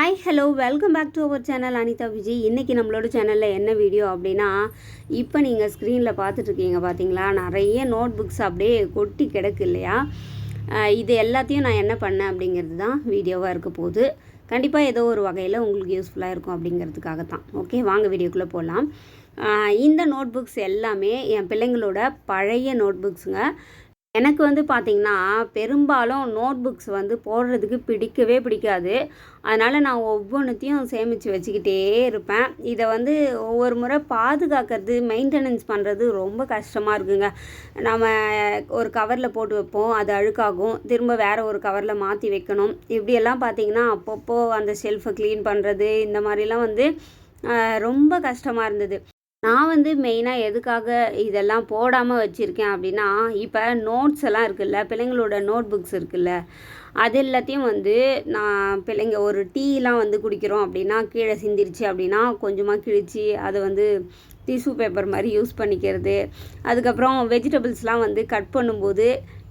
Hi hello welcome back to our channel Anitha Vijay. இன்றைக்கி நம்மளோட சேனலில் என்ன வீடியோ அப்படின்னா, இப்போ நீங்கள் ஸ்க்ரீனில் பார்த்துட்ருக்கீங்க பார்த்தீங்களா, நிறைய நோட் புக்ஸ் அப்படியே கொட்டி கிடக்கு இல்லையா. இது எல்லாத்தையும் நான் என்ன பண்ணேன் அப்படிங்கிறது தான் வீடியோவாக இருக்க போகுது. கண்டிப்பாக ஏதோ ஒரு வகையில் உங்களுக்கு யூஸ்ஃபுல்லாக இருக்கும் அப்படிங்கிறதுக்காக தான். ஓகே, வாங்க வீடியோக்குள்ளே போகலாம். இந்த நோட் புக்ஸ் எல்லாமே என் பிள்ளைங்களோட பழைய நோட் புக்ஸுங்க. எனக்கு வந்து பார்த்திங்கன்னா பெரும்பாலும் நோட் புக்ஸ் வந்து போடுறதுக்கு பிடிக்கவே பிடிக்காது. அதனால் நான் ஒவ்வொன்றுத்தையும் சேமித்து வச்சுக்கிட்டே இருப்பேன். இதை வந்து ஒவ்வொரு முறை பாதுகாக்கிறது, மெயின்டெனன்ஸ் பண்ணுறது ரொம்ப கஷ்டமாக இருக்குங்க. நம்ம ஒரு கவரில் போட்டு வைப்போம், அது அழுக்காகும், திரும்ப வேறு ஒரு கவரில் மாற்றி வைக்கணும். இப்படியெல்லாம் பார்த்திங்கன்னா அப்பப்போ அந்த ஷெல்ஃபை க்ளீன் பண்ணுறது, இந்த மாதிரிலாம் வந்து ரொம்ப கஷ்டமாக இருந்தது. நான் வந்து மெயினாக எதுக்காக இதெல்லாம் போடாமல் வச்சுருக்கேன் அப்படின்னா, இப்போ நோட்ஸ் எல்லாம் இருக்குல்ல, பிள்ளைங்களோட நோட் புக்ஸ் இருக்குல்ல, அது எல்லாத்தையும் வந்து நான் பிள்ளைங்க ஒரு டீலாம் வந்து குடிக்கிறோம் அப்படின்னா, கீழே சிந்திருச்சு அப்படின்னா கொஞ்சமாக கிழிச்சு அதை வந்து டிஷ்யூ பேப்பர் மாதிரி யூஸ் பண்ணிக்கிறது. அதுக்கப்புறம் வெஜிடபிள்ஸ்லாம் வந்து கட் பண்ணும்போது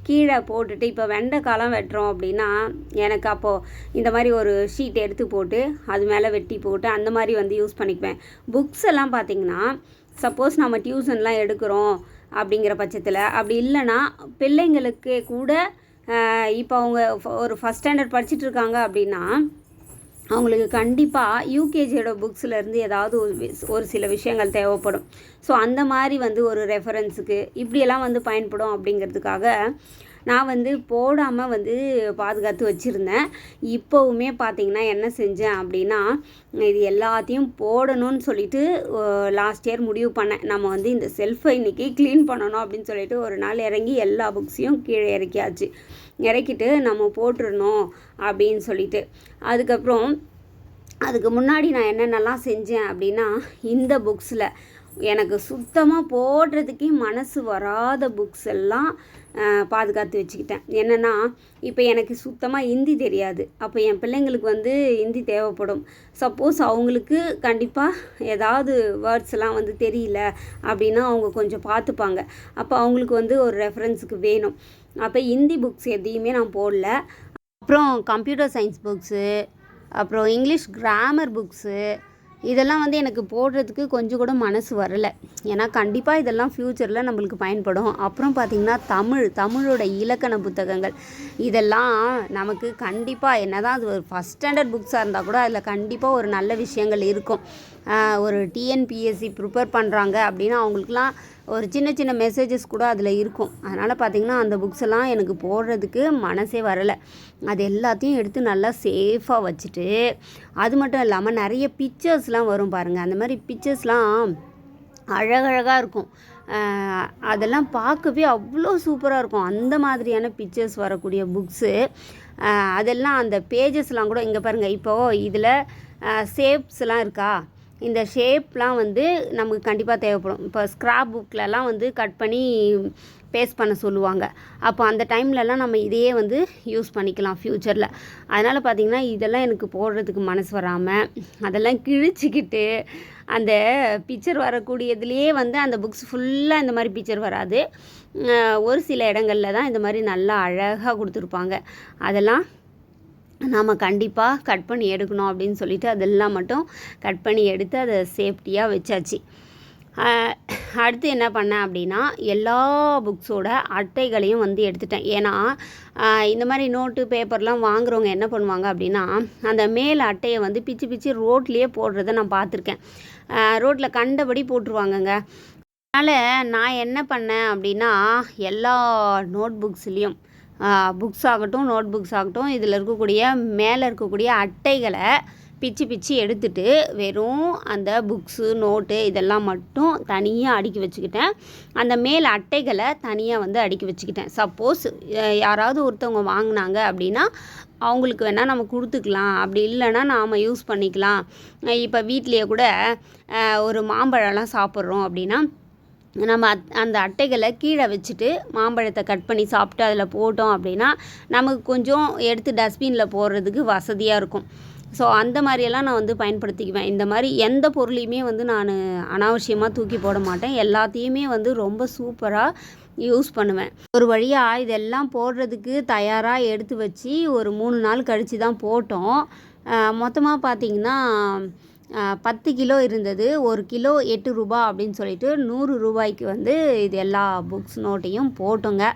கீழே போட்டுட்டு, இப்போ வெண்டைக்காலாம் வெட்டுறோம் அப்படின்னா எனக்கு அப்போது இந்த மாதிரி ஒரு ஷீட் எடுத்து போட்டு அது மேலே வெட்டி போட்டு அந்த மாதிரி வந்து யூஸ் பண்ணிக்குவேன். புக்ஸ் எல்லாம் பார்த்திங்கன்னா, சப்போஸ் நம்ம டியூஷன்லாம் எடுக்கிறோம் அப்படிங்கிற பட்சத்தில், அப்படி இல்லைன்னா பிள்ளைங்களுக்கு கூட இப்போ அவங்க ஒரு ஃபஸ்ட் ஸ்டாண்டர்ட் படிச்சுட்டு இருக்காங்க அப்படின்னா அவங்களுக்கு கண்டிப்பாக யூகேஜியோட புக்ஸ்லேருந்து ஏதாவது ஒரு சில விஷயங்கள் தேவைப்படும். ஸோ அந்த மாதிரி வந்து ஒரு ரெஃபரன்ஸுக்கு இப்படியெல்லாம் வந்து பயன்படும் அப்படிங்கிறதுக்காக நான் வந்து போடாமல் வந்து பாதுகாத்து வச்சுருந்தேன். இப்போவுமே பார்த்திங்கன்னா என்ன செஞ்சேன் அப்படின்னா, இது எல்லாத்தையும் போடணும்னு சொல்லிட்டு லாஸ்ட் இயர் முடிவு பண்ணேன். நம்ம வந்து இந்த செல்ஃபை இன்றைக்கி க்ளீன் பண்ணணும் அப்படின்னு சொல்லிட்டு ஒரு நாள் இறங்கி எல்லா புக்ஸையும் கீழே இறக்கியாச்சு. இறக்கிட்டு நம்ம போட்டுடணும் அப்படின்னு சொல்லிட்டு, அதுக்கு முன்னாடி நான் என்னென்னலாம் செஞ்சேன் அப்படின்னா, இந்த புக்ஸில் எனக்கு சுத்தமாக போடுறதுக்கே மனசு வராத புக்ஸ் எல்லாம் பாதுகாத்து வச்சுக்கிட்டேன். என்னென்னா, இப்போ எனக்கு சுத்தமாக ஹிந்தி தெரியாது. அப்போ என் பிள்ளைங்களுக்கு வந்து ஹிந்தி தேவைப்படும். சப்போஸ் அவங்களுக்கு கண்டிப்பாக ஏதாவது வேர்ட்ஸ்லாம் வந்து தெரியல அப்படின்னா அவங்க கொஞ்சம் பார்த்துப்பாங்க. அப்போ அவங்களுக்கு வந்து ஒரு ரெஃபரன்ஸுக்கு வேணும். அப்போ ஹிந்தி புக்ஸ் எதையுமே நான் போடல. அப்புறம் கம்ப்யூட்டர் சயின்ஸ் புக்ஸு, அப்புறம் இங்கிலீஷ் கிராமர் புக்ஸு, இதெல்லாம் வந்து எனக்கு போடுறதுக்கு கொஞ்சம் கூட மனசு வரலை. ஏன்னா கண்டிப்பாக இதெல்லாம் ஃப்யூச்சரில் நம்மளுக்கு பயன்படும். அப்புறம் பார்த்திங்கன்னா தமிழோட இலக்கண புத்தகங்கள், இதெல்லாம் நமக்கு கண்டிப்பாக என்னதான் அது ஒரு ஃபஸ்ட் ஸ்டாண்டர்ட் புக்ஸாக இருந்தால் கூட அதில் கண்டிப்பாக ஒரு நல்ல விஷயங்கள் இருக்கும். ஒரு டிஎன்பிஎஸ்சி ப்ரிப்பேர் பண்ணுறாங்க அப்படின்னா அவங்களுக்குலாம் ஒரு சின்ன சின்ன மெசேஜஸ் கூட அதில் இருக்கும். அதனால் பார்த்திங்கன்னா அந்த புக்ஸ் எல்லாம் எனக்கு போடுறதுக்கு மனசே வரலை. அது எல்லாத்தையும் எடுத்து நல்லா சேஃபாக வச்சுட்டு, அது மட்டும் இல்லாமல் நிறைய பிக்சர்ஸ்லாம் வரும் பாருங்கள். அந்த மாதிரி பிக்சர்ஸ்லாம் அழகழகாக இருக்கும். அதெல்லாம் பார்க்கவே அவ்வளோ சூப்பராக இருக்கும். அந்த மாதிரியான பிக்சர்ஸ் வரக்கூடிய புக்ஸு, அதெல்லாம் அந்த பேஜஸ்லாம் கூட இங்கே பாருங்கள். இப்போது இதில் ஷேப்ஸ்லாம் இருக்கா, இந்த ஷேப்லாம் வந்து நமக்கு கண்டிப்பாக தேவைப்படும். இப்போ ஸ்க்ராப் புக்லலாம் வந்து கட் பண்ணி பேஸ்ட் பண்ண சொல்லுவாங்க. அப்போ அந்த டைம்லலாம் நம்ம இதையே வந்து யூஸ் பண்ணிக்கலாம் ஃப்யூச்சரில். அதனால் பார்த்திங்கன்னா இதெல்லாம் எனக்கு போடுறதுக்கு மனசு வராமல் அதெல்லாம் கிழிச்சிக்கிட்டு, அந்த பிக்சர் வரக்கூடியதுலேயே வந்து அந்த புக்ஸ் ஃபுல்லாக இந்த மாதிரி பிக்சர் வராது. ஒரு சில இடங்களில் தான் இந்த மாதிரி நல்லா அழகாக கொடுத்துருப்பாங்க. அதெல்லாம் நாம் கண்டிப்பாக கட் பண்ணி எடுக்கணும் அப்படின்னு சொல்லிவிட்டு அதெல்லாம் மட்டும் கட் பண்ணி எடுத்து அதை சேஃப்டியாக வச்சாச்சு. அடுத்து என்ன பண்ணேன் அப்படின்னா, எல்லா புக்ஸோட அட்டைகளையும் வந்து எடுத்துட்டேன். ஏன்னா இந்த மாதிரி நோட்டு பேப்பர்லாம் வாங்குறவங்க என்ன பண்ணுவாங்க அப்படின்னா, அந்த மேல் அட்டையை வந்து பிச்சு பிச்சு ரோட்லேயே போடுறத நான் பார்த்துருக்கேன். ரோட்டில் கண்டபடி போட்டுருவாங்கங்க. அதனால் நான் என்ன பண்ணேன் அப்படின்னா, எல்லா நோட் புக்ஸ்லேயும் புக்ஸ் ஆகட்டும், நோட் புக்ஸ் ஆகட்டும், இதில் இருக்கக்கூடிய மேலே இருக்கக்கூடிய அட்டைகளை பிச்சு பிச்சு எடுத்துட்டு வெறும் அந்த புக்ஸு, நோட்டு இதெல்லாம் மட்டும் தனியாக அடுக்கி வச்சுக்கிட்டேன். அந்த மேல் அட்டைகளை தனியாக வந்து அடுக்கி வச்சுக்கிட்டேன். சப்போஸ் யாராவது ஒருத்தவங்க வாங்கினாங்க அப்படின்னா அவங்களுக்கு வேணால் நம்ம கொடுத்துக்கலாம், அப்படி இல்லைன்னா நாம் யூஸ் பண்ணிக்கலாம். இப்போ வீட்லேயே கூட ஒரு மாம்பழம்லாம் சாப்பிட்றோம் அப்படின்னா நம்ம அந்த அட்டைகளை கீழே வச்சுட்டு மாம்பழத்தை கட் பண்ணி சாப்பிட்டு அதில் போட்டோம் அப்படின்னா நமக்கு கொஞ்சம் எடுத்து டஸ்ட்பினில் போடுறதுக்கு வசதியாக இருக்கும். ஸோ அந்த மாதிரியெல்லாம் நான் வந்து பயன்படுத்திக்குவேன். இந்த மாதிரி எந்த பொருளையுமே வந்து நான் அனாவசியமாக தூக்கி போட மாட்டேன். எல்லாத்தையுமே வந்து ரொம்ப சூப்பராக யூஸ் பண்ணுவேன். ஒரு வழியாக இதெல்லாம் போடுறதுக்கு தயாராக எடுத்து வச்சு ஒரு 3 நாள் கழித்து தான் போட்டோம். மொத்தமாக பார்த்திங்கன்னா 10 கிலோ இருந்தது. 1 கிலோ 8 ரூபா அப்படின்னு சொல்லிட்டு 100 ரூபாய்க்கு வந்து இது எல்லா புக்ஸ் நோட்டையும் போட்டோங்க.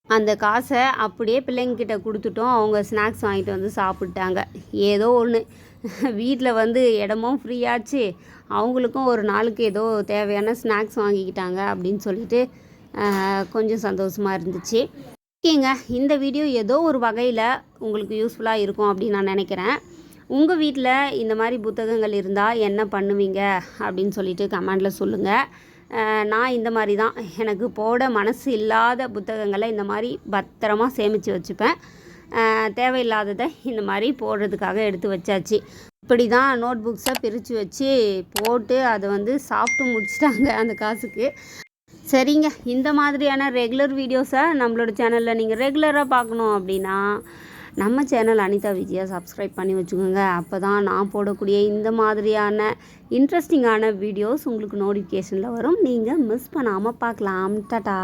அந்த காசை அப்படியே பிள்ளைங்கக்கிட்ட கொடுத்துட்டோம். அவங்க ஸ்நாக்ஸ் வாங்கிட்டு வந்து சாப்பிட்டாங்க. ஏதோ ஒன்று வீட்டில் வந்து இடமும் ஃப்ரீயாச்சு, அவங்களுக்கும் ஒரு நாளுக்கு ஏதோ தேவையான ஸ்நாக்ஸ் வாங்கிக்கிட்டாங்க அப்படின்னு சொல்லிட்டு கொஞ்சம் சந்தோஷமாக இருந்துச்சு. ஓகேங்க, இந்த வீடியோ ஏதோ ஒரு வகையில் உங்களுக்கு யூஸ்ஃபுல்லாக இருக்கும் அப்படின்னு நான் நினைக்கிறேன். உங்கள் வீட்டில் இந்த மாதிரி புத்தகங்கள் இருந்தால் என்ன பண்ணுவீங்க அப்படின்னு சொல்லிட்டு கமெண்டில் சொல்லுங்கள். நான் இந்த மாதிரி தான், எனக்கு போட மனசு இல்லாத புத்தகங்களை இந்த மாதிரி பத்திரமா சேமித்து வச்சுப்பேன். தேவையில்லாததை இந்த மாதிரி போடுறதுக்காக எடுத்து வச்சாச்சு. இப்படி தான் நோட் புக்ஸை பிரித்து வச்சு போட்டு அதை வந்து சாப்பிட்டு முடிச்சிட்டாங்க அந்த காசுக்கு. சரிங்க, இந்த மாதிரியான ரெகுலர் வீடியோஸை நம்மளோட சேனலில் நீங்கள் ரெகுலராக பார்க்கணும் அப்படின்னா நம்ம சேனல் அனிதா விஜயா சப்ஸ்கிரைப் பண்ணி வச்சுக்கோங்க. அப்போ தான் நான் போடக்கூடிய இந்த மாதிரியான இன்ட்ரெஸ்டிங்கான வீடியோஸ் உங்களுக்கு நோட்டிஃபிகேஷனில் வரும். நீங்கள் மிஸ் பண்ணாமல் பார்க்கலாம். டாடா.